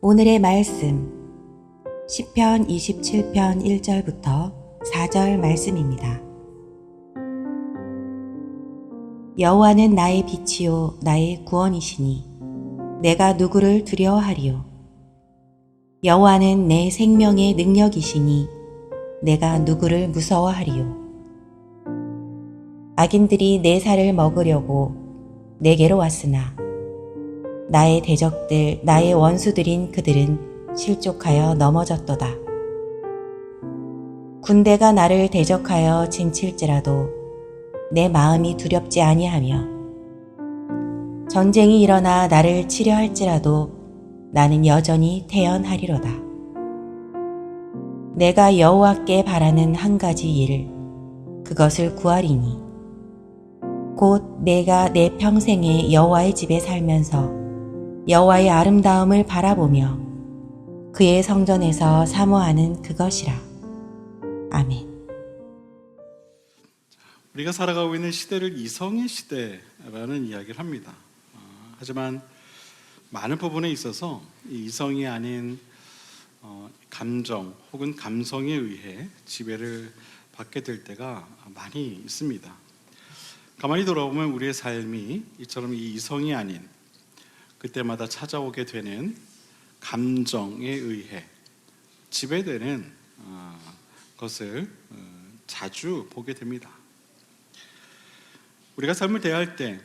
오늘의 말씀 시편 27편 1절부터 4절 말씀입니다. 여호와는 나의 빛이요 나의 구원이시니 내가 누구를 두려워하리요. 여호와는 내 생명의 능력이시니 내가 누구를 무서워하리요. 악인들이 내 살을 먹으려고 내게로 왔으나 나의 대적들, 나의 원수들인 그들은 실족하여 넘어졌도다. 군대가 나를 대적하여 진칠지라도 내 마음이 두렵지 아니하며 전쟁이 일어나 나를 치려 할지라도 나는 여전히 태연하리로다. 내가 여호와께 바라는 한 가지 일, 그것을 구하리니 곧 내가 내 평생에 여호와의 집에 살면서 여호와의 아름다움을 바라보며 그의 성전에서 사모하는 그것이라. 아멘. 우리가 살아가고 있는 시대를 이성의 시대라는 이야기를 합니다. 하지만 많은 부분에 있어서 이 이성이 아닌 감정 혹은 감성에 의해 지배를 받게 될 때가 많이 있습니다. 가만히 돌아보면 우리의 삶이 이처럼 이 이성이 아닌 그때마다 찾아오게 되는 감정에 의해 지배되는 것을 자주 보게 됩니다. 우리가 삶을 대할 때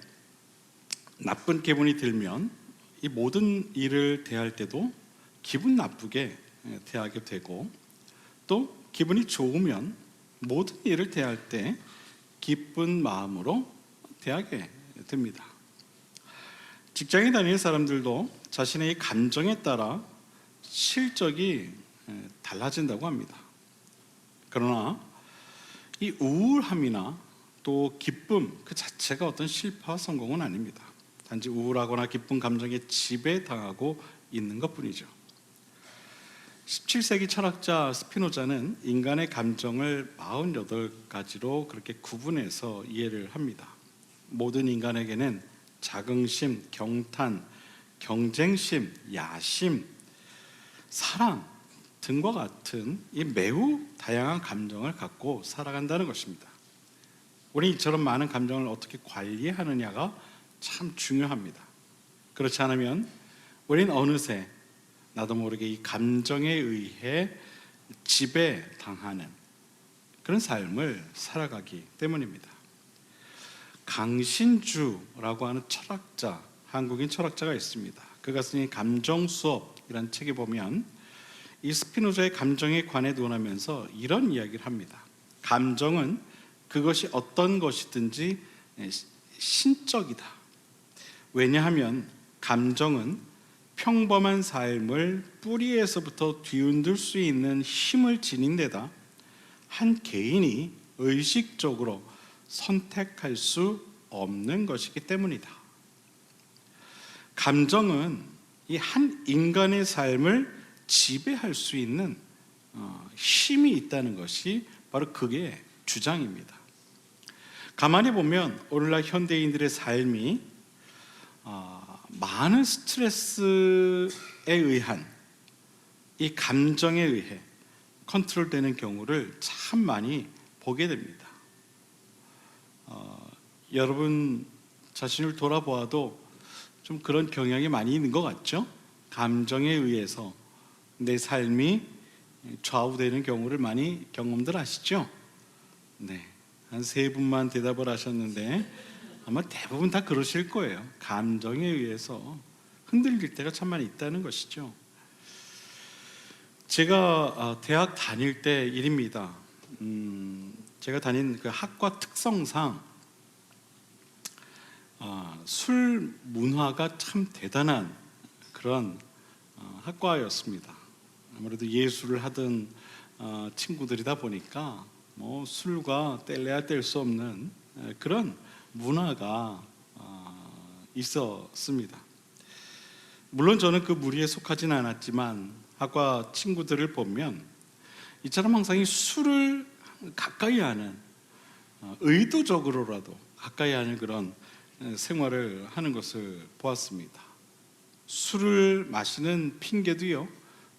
나쁜 기분이 들면 이 모든 일을 대할 때도 기분 나쁘게 대하게 되고, 또 기분이 좋으면 모든 일을 대할 때 기쁜 마음으로 대하게 됩니다. 직장에 다니는 사람들도 자신의 감정에 따라 실적이 달라진다고 합니다. 그러나 이 우울함이나 또 기쁨 그 자체가 어떤 실패와 성공은 아닙니다. 단지 우울하거나 기쁜 감정에 지배당하고 있는 것뿐이죠. 17세기 철학자 스피노자는 인간의 감정을 48가지로 그렇게 구분해서 이해를 합니다. 모든 인간에게는 자긍심, 경탄, 경쟁심, 야심, 사랑 등과 같은 이 매우 다양한 감정을 갖고 살아간다는 것입니다. 우리 이처럼 많은 감정을 어떻게 관리하느냐가 참 중요합니다. 그렇지 않으면 우리는 어느새 나도 모르게 이 감정에 의해 지배당하는 그런 삶을 살아가기 때문입니다. 강신주라고 하는 철학자, 한국인 철학자가 있습니다. 그가 쓴 감정수업이라는 책에 보면 이 스피노자의 감정에 관해 논하면서 이런 이야기를 합니다. 감정은 그것이 어떤 것이든지 신적이다. 왜냐하면 감정은 평범한 삶을 뿌리에서부터 뒤흔들 수 있는 힘을 지닌 데다 한 개인이 의식적으로 선택할 수 없는 것이기 때문이다. 감정은 이 한 인간의 삶을 지배할 수 있는 힘이 있다는 것이 바로 그게 주장입니다. 가만히 보면 오늘날 현대인들의 삶이 많은 스트레스에 의한 이 감정에 의해 컨트롤되는 경우를 참 많이 보게 됩니다. 여러분 자신을 돌아보아도 좀 그런 경향이 많이 있는 것 같죠? 감정에 의해서 내 삶이 좌우되는 경우를 많이 경험들 하시죠? 네, 한 3분만 대답을 하셨는데 아마 대부분 다 그러실 거예요. 감정에 의해서 흔들릴 때가 참 많이 있다는 것이죠. 제가 대학 다닐 때 일입니다. 제가 다닌 그 학과 특성상 술 문화가 참 대단한 그런 학과였습니다. 아무래도 예술을 하던 친구들이다 보니까 뭐 술과 뗄래야 뗄 수 없는 그런 문화가 있었습니다. 물론 저는 그 무리에 속하지는 않았지만 학과 친구들을 보면 이처럼 항상 이 술을 가까이 하는, 의도적으로라도 가까이 하는 그런 생활을 하는 것을 보았습니다. 술을 마시는 핑계도요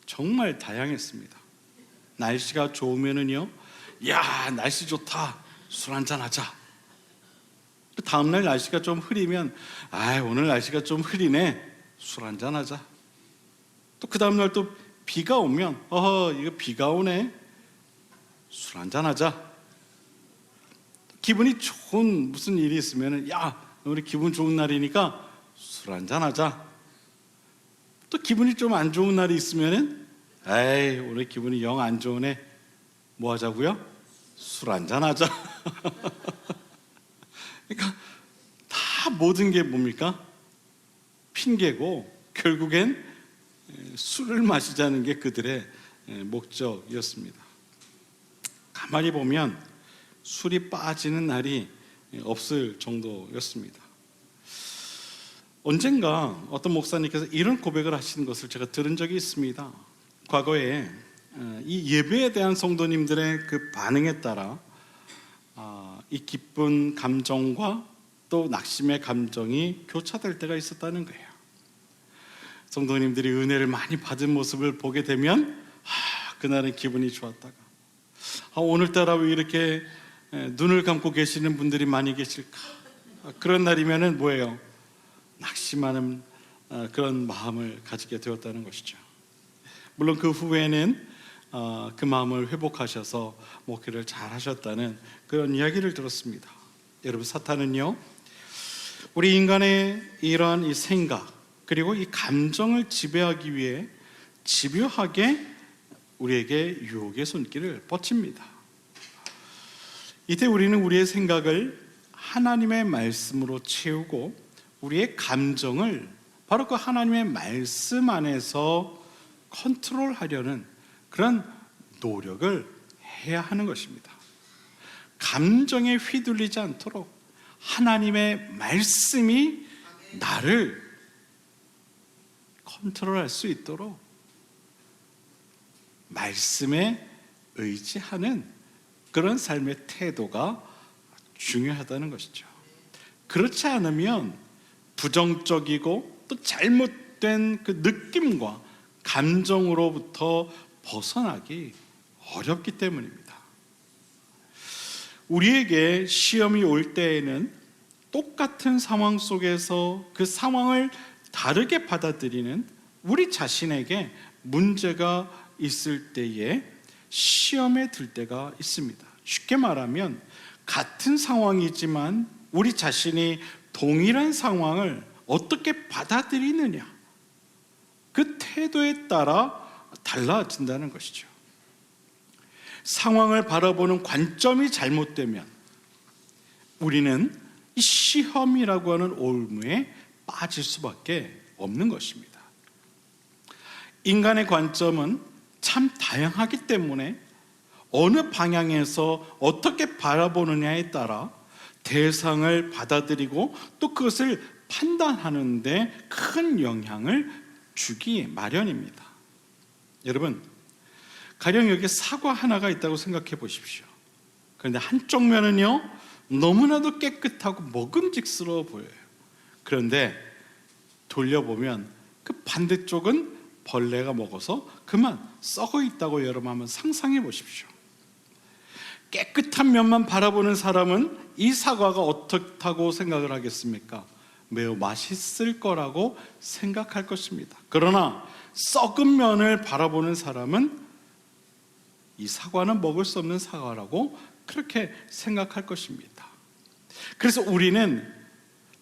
정말 다양했습니다. 날씨가 좋으면은요, 야 날씨 좋다, 술 한잔 하자. 다음날 날씨가 좀 흐리면, 아 오늘 날씨가 좀 흐리네, 술 한잔 하자. 또 그 다음날 또 비가 오면, 이거 비가 오네, 술 한잔 하자. 기분이 좋은 무슨 일이 있으면, 야 우리 기분 좋은 날이니까 술 한잔 하자. 또 기분이 좀 안 좋은 날이 있으면, 에이 오늘 기분이 영 안 좋으네, 뭐 하자고요? 술 한잔 하자. 그러니까 다 모든 게 뭡니까? 핑계고 결국엔 술을 마시자는 게 그들의 목적이었습니다. 가만히 보면 술이 빠지는 날이 없을 정도였습니다. 언젠가 어떤 목사님께서 이런 고백을 하시는 것을 제가 들은 적이 있습니다. 과거에 이 예배에 대한 성도님들의 그 반응에 따라 이 기쁜 감정과 또 낙심의 감정이 교차될 때가 있었다는 거예요. 성도님들이 은혜를 많이 받은 모습을 보게 되면 그날은 기분이 좋았다가, 오늘따라 왜 이렇게 눈을 감고 계시는 분들이 많이 계실까? 그런 날이면은 뭐예요? 낙심하는 그런 마음을 가지게 되었다는 것이죠. 물론 그 후에는 그 마음을 회복하셔서 목회를 잘 하셨다는 그런 이야기를 들었습니다. 여러분, 사탄은요 우리 인간의 이러한 이 생각 그리고 이 감정을 지배하기 위해 집요하게 우리에게 유혹의 손길을 뻗칩니다. 이때 우리는 우리의 생각을 하나님의 말씀으로 채우고 우리의 감정을 바로 그 하나님의 말씀 안에서 컨트롤하려는 그런 노력을 해야 하는 것입니다. 감정에 휘둘리지 않도록 하나님의 말씀이 나를 컨트롤할 수 있도록 말씀에 의지하는 그런 삶의 태도가 중요하다는 것이죠. 그렇지 않으면 부정적이고 또 잘못된 그 느낌과 감정으로부터 벗어나기 어렵기 때문입니다. 우리에게 시험이 올 때에는 똑같은 상황 속에서 그 상황을 다르게 받아들이는 우리 자신에게 문제가 있을 때에 시험에 들 때가 있습니다. 쉽게 말하면 같은 상황이지만 우리 자신이 동일한 상황을 어떻게 받아들이느냐, 그 태도에 따라 달라진다는 것이죠. 상황을 바라보는 관점이 잘못되면 우리는 이 시험이라고 하는 올무에 빠질 수밖에 없는 것입니다. 인간의 관점은 참 다양하기 때문에 어느 방향에서 어떻게 바라보느냐에 따라 대상을 받아들이고 또 그것을 판단하는 데 큰 영향을 주기 마련입니다. 여러분, 가령 여기 사과 하나가 있다고 생각해 보십시오. 그런데 한쪽 면은요 너무나도 깨끗하고 먹음직스러워 보여요. 그런데 돌려보면 그 반대쪽은 벌레가 먹어서 그만 썩어 있다고 여러분 한번 상상해 보십시오. 깨끗한 면만 바라보는 사람은 이 사과가 어떻다고 생각을 하겠습니까? 매우 맛있을 거라고 생각할 것입니다. 그러나 썩은 면을 바라보는 사람은 이 사과는 먹을 수 없는 사과라고 그렇게 생각할 것입니다. 그래서 우리는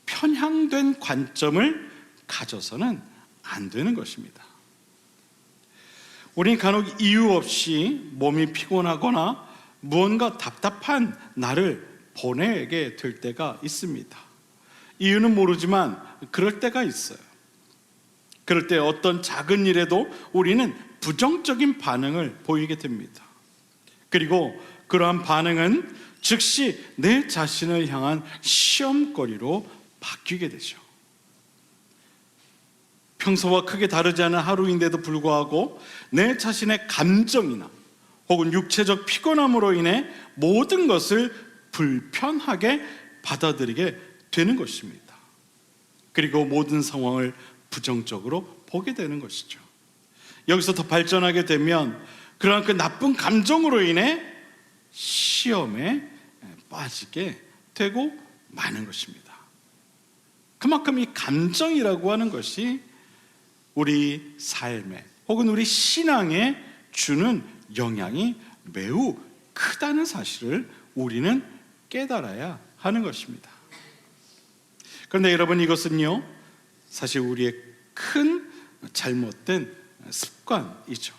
편향된 관점을 가져서는 안 되는 것입니다. 우리는 간혹 이유 없이 몸이 피곤하거나 무언가 답답한 날을 보내게 될 때가 있습니다. 이유는 모르지만 그럴 때가 있어요. 그럴 때 어떤 작은 일에도 우리는 부정적인 반응을 보이게 됩니다. 그리고 그러한 반응은 즉시 내 자신을 향한 시험거리로 바뀌게 되죠. 평소와 크게 다르지 않은 하루인데도 불구하고 내 자신의 감정이나 혹은 육체적 피곤함으로 인해 모든 것을 불편하게 받아들이게 되는 것입니다. 그리고 모든 상황을 부정적으로 보게 되는 것이죠. 여기서 더 발전하게 되면 그러한 그 나쁜 감정으로 인해 시험에 빠지게 되고 마는 것입니다. 그만큼 이 감정이라고 하는 것이 우리 삶에 혹은 우리 신앙에 주는 영향이 매우 크다는 사실을 우리는 깨달아야 하는 것입니다. 그런데 여러분, 이것은요 사실 우리의 큰 잘못된 습관이죠.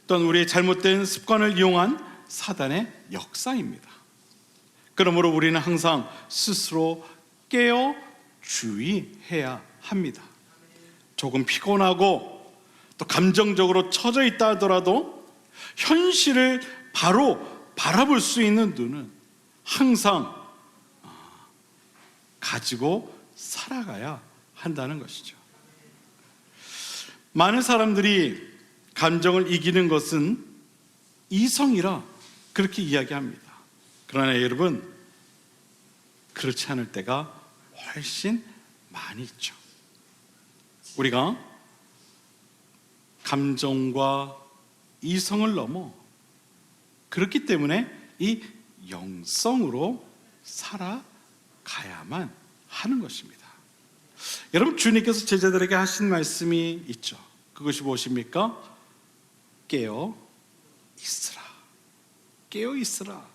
또한 우리의 잘못된 습관을 이용한 사단의 역사입니다. 그러므로 우리는 항상 스스로 깨어 주의해야 합니다. 조금 피곤하고 또 감정적으로 처져 있다 하더라도 현실을 바로 바라볼 수 있는 눈은 항상 가지고 살아가야 한다는 것이죠. 많은 사람들이 감정을 이기는 것은 이성이라 그렇게 이야기합니다. 그러나 여러분, 그렇지 않을 때가 훨씬 많이 있죠. 우리가 감정과 이성을 넘어 그렇기 때문에 이 영성으로 살아가야만 하는 것입니다. 여러분, 주님께서 제자들에게 하신 말씀이 있죠. 그것이 무엇입니까? 깨어 있으라. 깨어 있으라.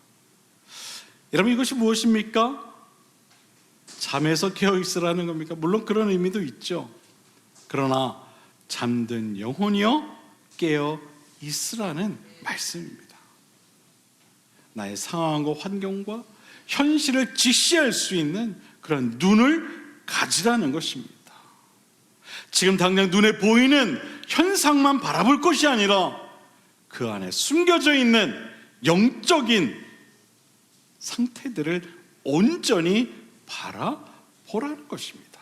여러분, 이것이 무엇입니까? 잠에서 깨어 있으라는 겁니까? 물론 그런 의미도 있죠. 그러나 잠든 영혼이여 깨어 있으라는 말씀입니다. 나의 상황과 환경과 현실을 직시할 수 있는 그런 눈을 가지라는 것입니다. 지금 당장 눈에 보이는 현상만 바라볼 것이 아니라 그 안에 숨겨져 있는 영적인 상태들을 온전히 바라보라는 것입니다.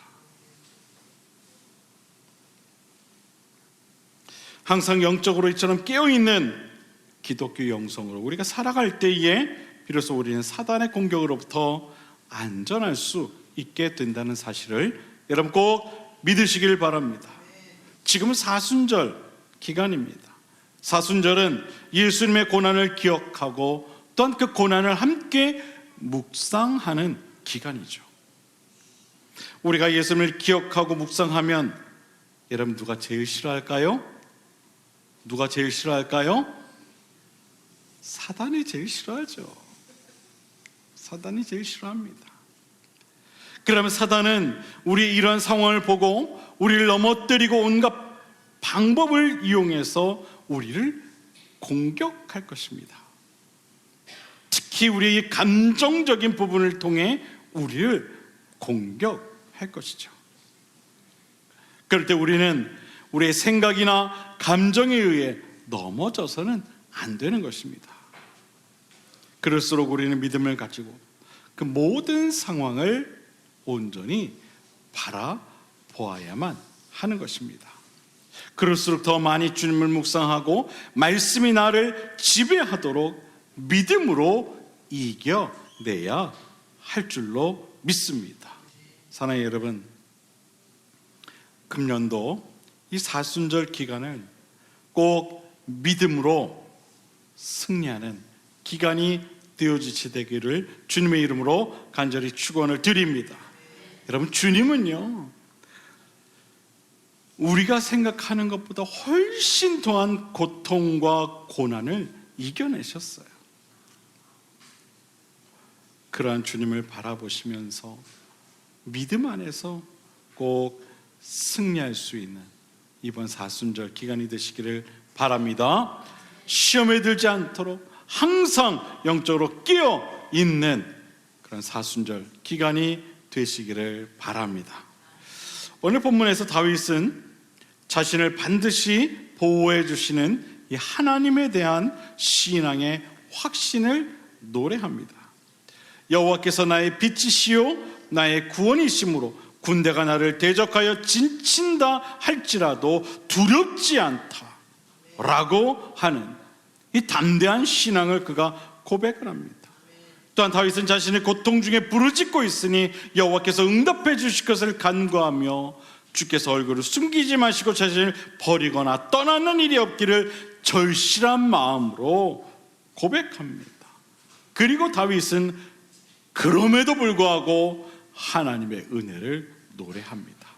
항상 영적으로 이처럼 깨어있는 기독교 영성으로 우리가 살아갈 때에 비로소 우리는 사단의 공격으로부터 안전할 수 있게 된다는 사실을 여러분 꼭 믿으시길 바랍니다. 지금은 사순절 기간입니다. 사순절은 예수님의 고난을 기억하고 또한 그 고난을 함께 묵상하는 기간이죠. 우리가 예수님을 기억하고 묵상하면 여러분, 누가 제일 싫어할까요? 누가 제일 싫어할까요? 사단이 제일 싫어하죠. 사단이 제일 싫어합니다. 그러면 사단은 우리의 이러한 상황을 보고 우리를 넘어뜨리고 온갖 방법을 이용해서 우리를 공격할 것입니다. 특히 우리의 감정적인 부분을 통해 우리를 공격할 것이죠. 그럴 때 우리는 우리의 생각이나 감정에 의해 넘어져서는 안 되는 것입니다. 그럴수록 우리는 믿음을 가지고 그 모든 상황을 온전히 바라보아야만 하는 것입니다. 그럴수록 더 많이 주님을 묵상하고 말씀이 나를 지배하도록 믿음으로 이겨내야 할 줄로 믿습니다. 사랑하는 여러분, 금년도 이 사순절 기간을 꼭 믿음으로 승리하는 기간이 되어지게 되기를 주님의 이름으로 간절히 축원을 드립니다. 여러분, 주님은요 우리가 생각하는 것보다 훨씬 더한 고통과 고난을 이겨내셨어요. 그러한 주님을 바라보시면서 믿음 안에서 꼭 승리할 수 있는 이번 사순절 기간이 되시기를 바랍니다. 시험에 들지 않도록 항상 영적으로 깨어 있는 그런 사순절 기간이 되시기를 바랍니다. 오늘 본문에서 다윗은 자신을 반드시 보호해 주시는 이 하나님에 대한 신앙의 확신을 노래합니다. 여호와께서 나의 빛이시요 나의 구원이시므로 군대가 나를 대적하여 진친다 할지라도 두렵지 않다 라고 하는 이 담대한 신앙을 그가 고백을 합니다. 또한 다윗은 자신의 고통 중에 부르짖고 있으니 여호와께서 응답해 주실 것을 간구하며 주께서 얼굴을 숨기지 마시고 자신을 버리거나 떠나는 일이 없기를 절실한 마음으로 고백합니다. 그리고 다윗은 그럼에도 불구하고 하나님의 은혜를 노래합니다.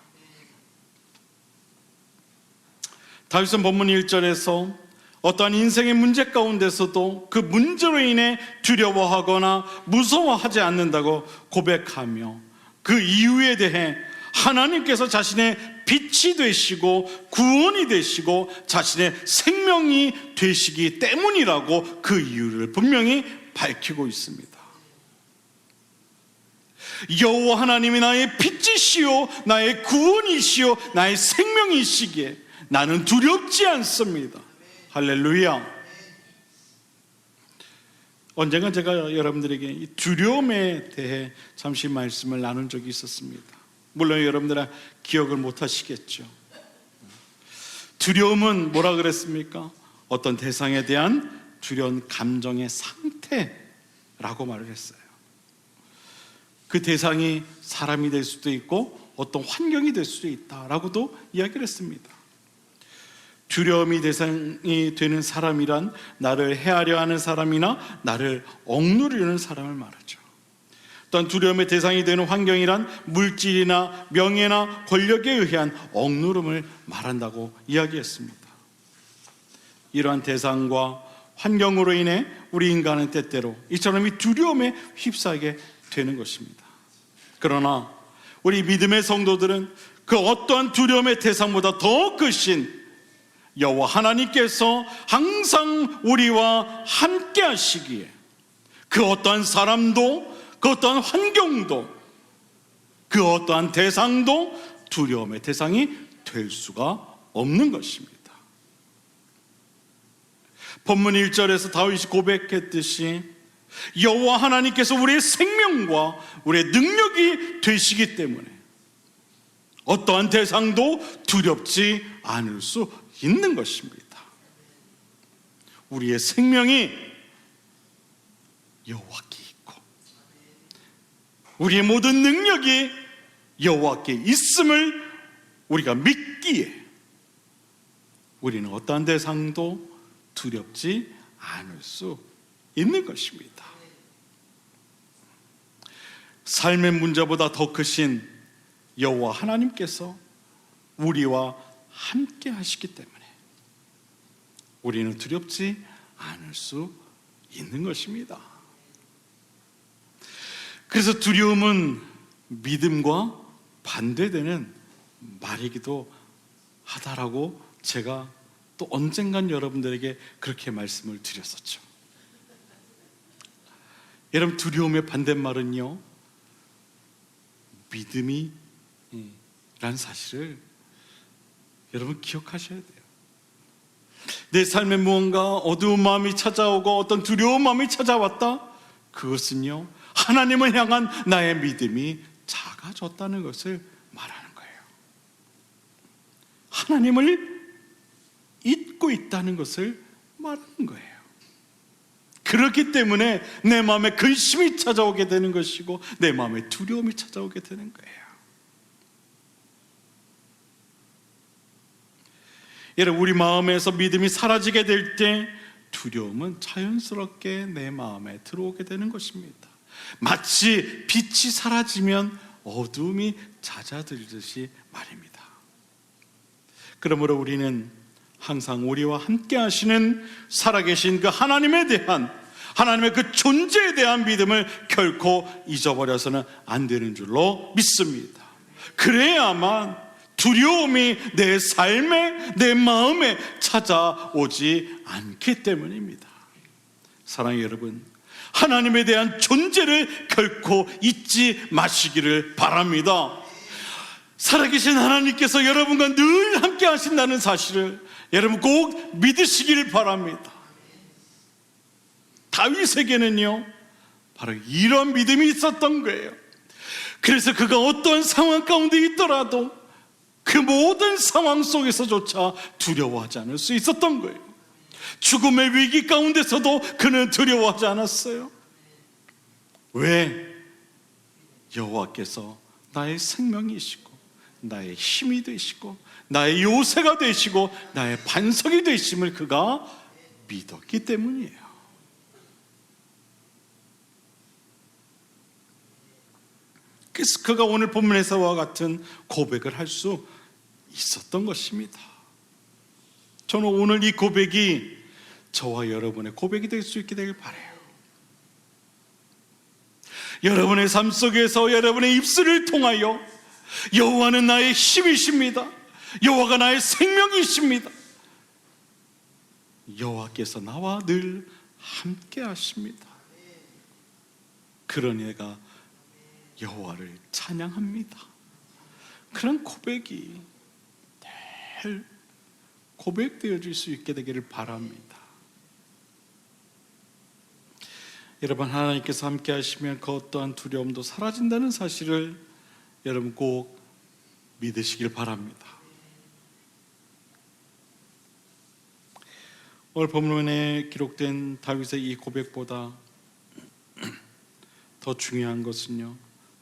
다윗은 본문 1절에서 어떠한 인생의 문제 가운데서도 그 문제로 인해 두려워하거나 무서워하지 않는다고 고백하며 그 이유에 대해 하나님께서 자신의 빛이 되시고 구원이 되시고 자신의 생명이 되시기 때문이라고 그 이유를 분명히 밝히고 있습니다. 여호와 하나님이 나의 빛이시오 나의 구원이시오 나의 생명이시기에 나는 두렵지 않습니다. 할렐루야. 언젠가 제가 여러분들에게 이 두려움에 대해 잠시 말씀을 나눈 적이 있었습니다. 물론 여러분들은 기억을 못 하시겠죠. 두려움은 뭐라 그랬습니까? 어떤 대상에 대한 두려운 감정의 상태라고 말을 했어요. 그 대상이 사람이 될 수도 있고 어떤 환경이 될 수도 있다라고도 이야기를 했습니다. 두려움이 대상이 되는 사람이란 나를 해하려 하는 사람이나 나를 억누르는 사람을 말하죠. 또한 두려움의 대상이 되는 환경이란 물질이나 명예나 권력에 의한 억누름을 말한다고 이야기했습니다. 이러한 대상과 환경으로 인해 우리 인간은 때때로 이처럼 이 두려움에 휩싸이게 되는 것입니다. 그러나 우리 믿음의 성도들은 그 어떠한 두려움의 대상보다 더 크신 여호와 하나님께서 항상 우리와 함께 하시기에 그 어떠한 사람도 그 어떠한 환경도 그 어떠한 대상도 두려움의 대상이 될 수가 없는 것입니다. 본문 1절에서 다윗이 고백했듯이 여호와 하나님께서 우리의 생명과 우리의 능력이 되시기 때문에 어떠한 대상도 두렵지 않을 수 있는 것입니다. 우리의 생명이 여호와께 있고 우리의 모든 능력이 여호와께 있음을 우리가 믿기에 우리는 어떠한 대상도 두렵지 않을 수 있는 것입니다. 삶의 문제보다 더 크신 여호와 하나님께서 우리와 함께 하시기 때문에 우리는 두렵지 않을 수 있는 것입니다. 그래서 두려움은 믿음과 반대되는 말이기도 하다라고 제가 또 언젠간 여러분들에게 그렇게 말씀을 드렸었죠. 여러분, 두려움의 반대말은요 믿음이라는 사실을 여러분 기억하셔야 돼요. 내 삶에 무언가 어두운 마음이 찾아오고 어떤 두려운 마음이 찾아왔다, 그것은요 하나님을 향한 나의 믿음이 작아졌다는 것을 말하는 거예요. 하나님을 잊고 있다는 것을 말하는 거예요. 그렇기 때문에 내 마음에 근심이 찾아오게 되는 것이고 내 마음에 두려움이 찾아오게 되는 거예요. 여러분, 우리 마음에서 믿음이 사라지게 될 때 두려움은 자연스럽게 내 마음에 들어오게 되는 것입니다. 마치 빛이 사라지면 어두움이 잦아들듯이 말입니다. 그러므로 우리는 항상 우리와 함께 하시는 살아계신 그 하나님에 대한, 하나님의 그 존재에 대한 믿음을 결코 잊어버려서는 안 되는 줄로 믿습니다. 그래야만 두려움이 내 삶에, 내 마음에 찾아오지 않기 때문입니다. 사랑하는 여러분, 하나님에 대한 존재를 결코 잊지 마시기를 바랍니다. 살아계신 하나님께서 여러분과 늘 함께 하신다는 사실을 여러분 꼭 믿으시길 바랍니다. 다윗에게는요 바로 이런 믿음이 있었던 거예요. 그래서 그가 어떤 상황 가운데 있더라도 그 모든 상황 속에서조차 두려워하지 않을 수 있었던 거예요. 죽음의 위기 가운데서도 그는 두려워하지 않았어요. 왜? 여호와께서 나의 생명이시고 나의 힘이 되시고 나의 요새가 되시고 나의 반석이 되심을 그가 믿었기 때문이에요. 그래서 그가 오늘 본문에서와 같은 고백을 할 수 있었던 것입니다. 저는 오늘 이 고백이 저와 여러분의 고백이 될 수 있게 되길 바라요. 여러분의 삶 속에서 여러분의 입술을 통하여 여호와는 나의 힘이십니다. 여호와가 나의 생명이십니다. 여호와께서 나와 늘 함께 하십니다. 그러니 내가 여호와를 찬양합니다. 그런 고백이 늘 고백되어질 수 있게 되기를 바랍니다. 여러분, 하나님께서 함께 하시면 그 어떠한 두려움도 사라진다는 사실을 여러분 꼭 믿으시길 바랍니다. 오늘 본문에 기록된 다윗의 이 고백보다 더 중요한 것은요,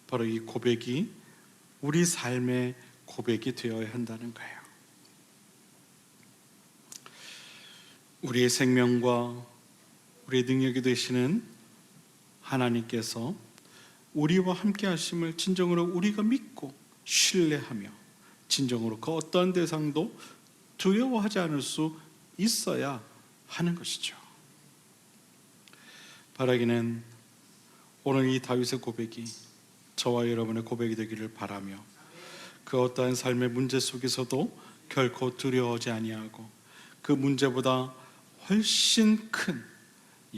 바로 이 고백이 우리 삶의 고백이 되어야 한다는 거예요. 우리의 생명과 우리의 능력이 되시는 하나님께서 우리와 함께 하심을 진정으로 우리가 믿고 신뢰하며 진정으로 그 어떠한 대상도 두려워하지 않을 수 있어야 하는 것이죠. 바라기는 오늘 이 다윗의 고백이 저와 여러분의 고백이 되기를 바라며 그 어떠한 삶의 문제 속에서도 결코 두려워하지 아니하고 그 문제보다 훨씬 큰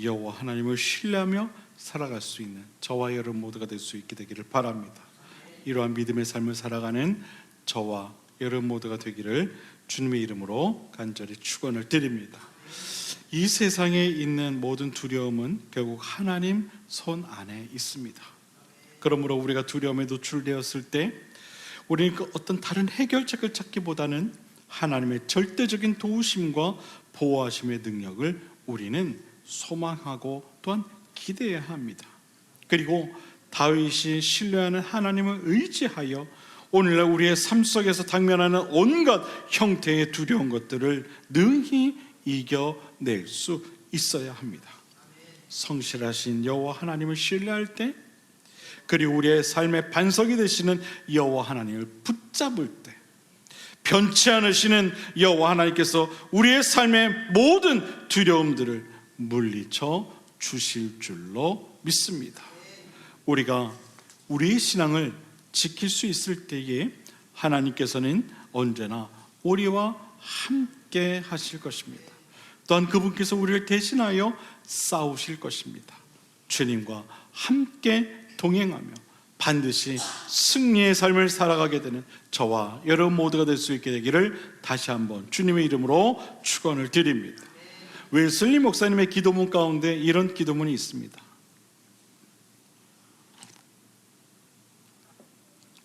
여호와 하나님을 신뢰하며 살아갈 수 있는 저와 여러분 모두가 될 수 있게 되기를 바랍니다. 이러한 믿음의 삶을 살아가는 저와 여러분 모두가 되기를 주님의 이름으로 간절히 축원을 드립니다. 이 세상에 있는 모든 두려움은 결국 하나님 손 안에 있습니다. 그러므로 우리가 두려움에 노출되었을 때 우리는 그 어떤 다른 해결책을 찾기보다는 하나님의 절대적인 도우심과 보호하심의 능력을 우리는 소망하고 또한 기대해야 합니다. 그리고 다윗이 신뢰하는 하나님을 의지하여 오늘날 우리의 삶 속에서 당면하는 온갖 형태의 두려운 것들을 능히 이겨낼 수 있어야 합니다. 성실하신 여호와 하나님을 신뢰할 때, 그리고 우리의 삶의 반석이 되시는 여호와 하나님을 붙잡을 때, 변치 않으시는 여호와 하나님께서 우리의 삶의 모든 두려움들을 물리쳐 주실 줄로 믿습니다. 우리가 우리의 신앙을 지킬 수 있을 때에 하나님께서는 언제나 우리와 함께 하실 것입니다. 또한 그분께서 우리를 대신하여 싸우실 것입니다. 주님과 함께 동행하며 반드시 승리의 삶을 살아가게 되는 저와 여러분 모두가 될 수 있게 되기를 다시 한번 주님의 이름으로 축원을 드립니다. 웨슬리 목사님의 기도문 가운데 이런 기도문이 있습니다.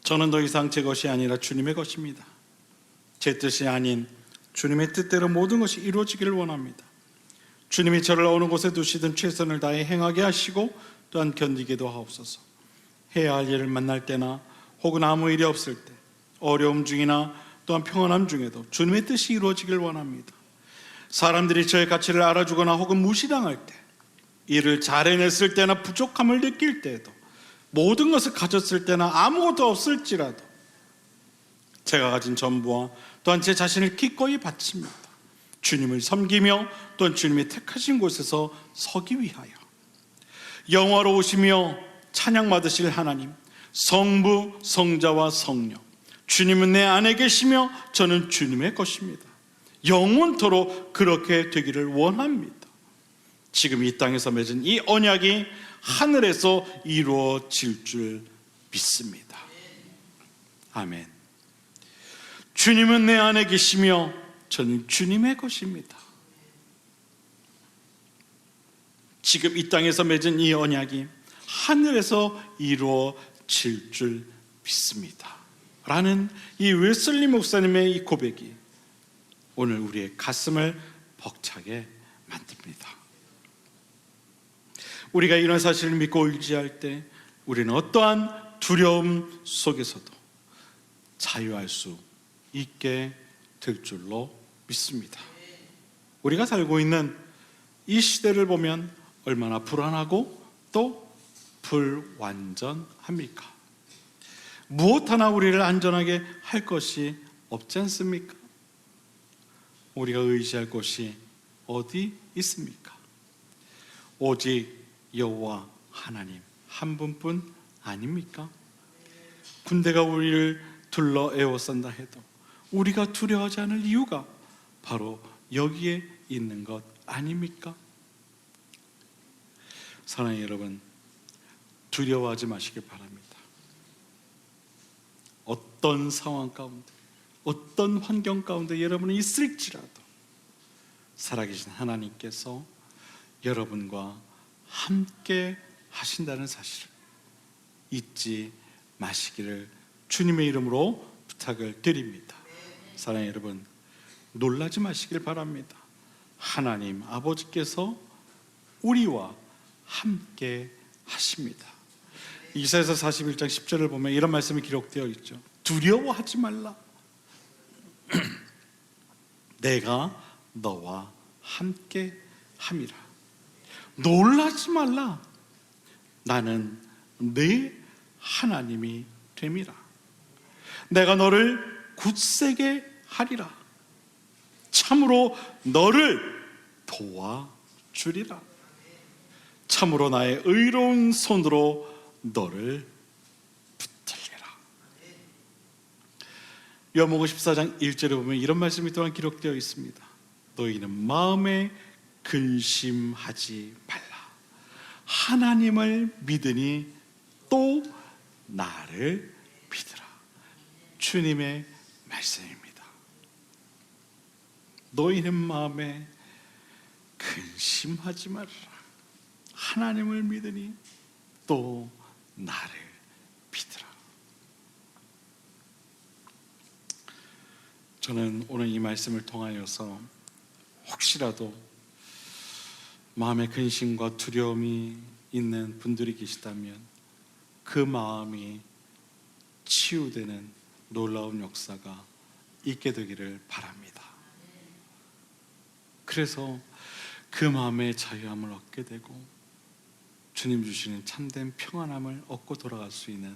저는 더 이상 제 것이 아니라 주님의 것입니다. 제 뜻이 아닌 주님의 뜻대로 모든 것이 이루어지기를 원합니다. 주님이 저를 어느 곳에 두시든 최선을 다해 행하게 하시고 또한 견디게도 하옵소서. 해야 할 일을 만날 때나 혹은 아무 일이 없을 때, 어려움 중이나 또한 평안함 중에도 주님의 뜻이 이루어지길 원합니다. 사람들이 저의 가치를 알아주거나 혹은 무시당할 때, 일을 잘 해냈을 때나 부족함을 느낄 때에도, 모든 것을 가졌을 때나 아무것도 없을지라도 제가 가진 전부와 또한 제 자신을 기꺼이 바칩니다. 주님을 섬기며 또한 주님이 택하신 곳에서 서기 위하여 영화로우시며 찬양받으실 하나님, 성부, 성자와 성령, 주님은 내 안에 계시며 저는 주님의 것입니다. 영원토록 그렇게 되기를 원합니다. 지금 이 땅에서 맺은 이 언약이 하늘에서 이루어질 줄 믿습니다. 아멘. 주님은 내 안에 계시며 저는 주님의 것입니다. 지금 이 땅에서 맺은 이 언약이 하늘에서 이루어질 줄 믿습니다. 라는 이 웨슬리 목사님의 이 고백이 오늘 우리의 가슴을 벅차게 만듭니다. 우리가 이런 사실을 믿고 의지할 때 우리는 어떠한 두려움 속에서도 자유할 수 있게 될 줄로 믿습니다. 우리가 살고 있는 이 시대를 보면 얼마나 불안하고 또 불완전합니까? 무엇 하나 우리를 안전하게 할 것이 없지 않습니까? 우리가 의지할 곳이 어디 있습니까? 오직 여호와 하나님 한 분뿐 아닙니까? 군대가 우리를 둘러 에워싼다 해도 우리가 두려워하지 않을 이유가 바로 여기에 있는 것 아닙니까? 사랑하는 여러분, 두려워하지 마시길 바랍니다. 어떤 상황 가운데, 어떤 환경 가운데 여러분이 있을지라도 살아계신 하나님께서 여러분과 함께 하신다는 사실을 잊지 마시기를 주님의 이름으로 부탁을 드립니다. 사랑하는 여러분, 놀라지 마시길 바랍니다. 하나님 아버지께서 우리와 함께 하십니다. 이사야서 41장 10절을 보면 이런 말씀이 기록되어 있죠. 두려워하지 말라. 내가 너와 함께 함이라. 놀라지 말라. 나는 네 하나님이 됨이라. 내가 너를 굳세게 하리라. 참으로 너를 도와주리라. 참으로 나의 의로운 손으로 너를 붙들리라. 요한복음 14장 1절에 보면 이런 말씀이 또한 기록되어 있습니다. 너희는 마음에 근심하지 말라. 하나님을 믿으니 또 나를 믿으라. 주님의 말씀입니다. 너희는 마음에 근심하지 말라. 하나님을 믿으니 또 나를 믿으라. 저는 오늘 이 말씀을 통하여서 혹시라도 마음에 근심과 두려움이 있는 분들이 계시다면 그 마음이 치유되는 놀라운 역사가 있게 되기를 바랍니다. 그래서 그 마음의 자유함을 얻게 되고 주님 주시는 참된 평안함을 얻고 돌아갈 수 있는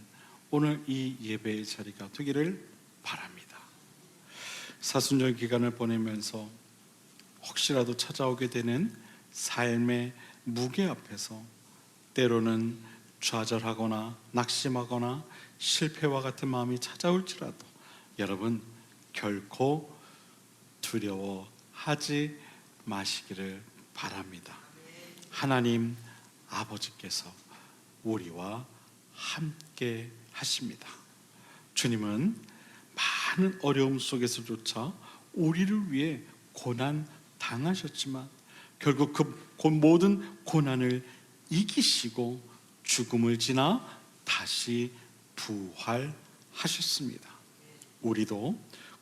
오늘 이 예배의 자리가 되기를 바랍니다. 사순절 기간을 보내면서 혹시라도 찾아오게 되는 삶의 무게 앞에서 때로는 좌절하거나 낙심하거나 실패와 같은 마음이 찾아올지라도 여러분 결코 두려워하지 마시기를 바랍니다. 하나님 아버지께서 우리와 함께 하십니다. 주님은 많은 어려움 속에서조차 우리를 위해 고난 당하셨지만 결국 그 모든 고난을 이기시고 죽음을 지나 다시 부활하셨습니다. 우리도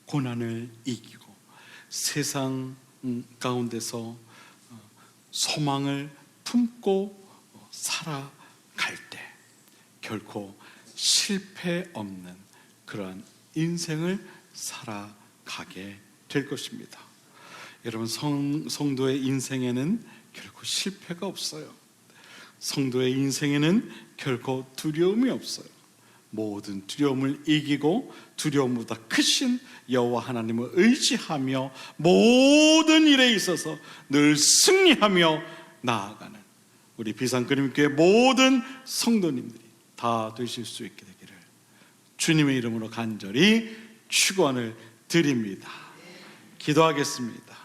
고난을 이기고 세상 가운데서 소망을 품고 살아갈 때 결코 실패 없는 그러한 인생을 살아가게 될 것입니다. 여러분, 성도의 인생에는 결코 실패가 없어요. 성도의 인생에는 결코 두려움이 없어요. 모든 두려움을 이기고 두려움보다 크신 여호와 하나님을 의지하며 모든 일에 있어서 늘 승리하며 나아가는 우리 비상그림교회 모든 성도님들이 다 되실 수 있게 되기를 주님의 이름으로 간절히 축원을 드립니다. 기도하겠습니다.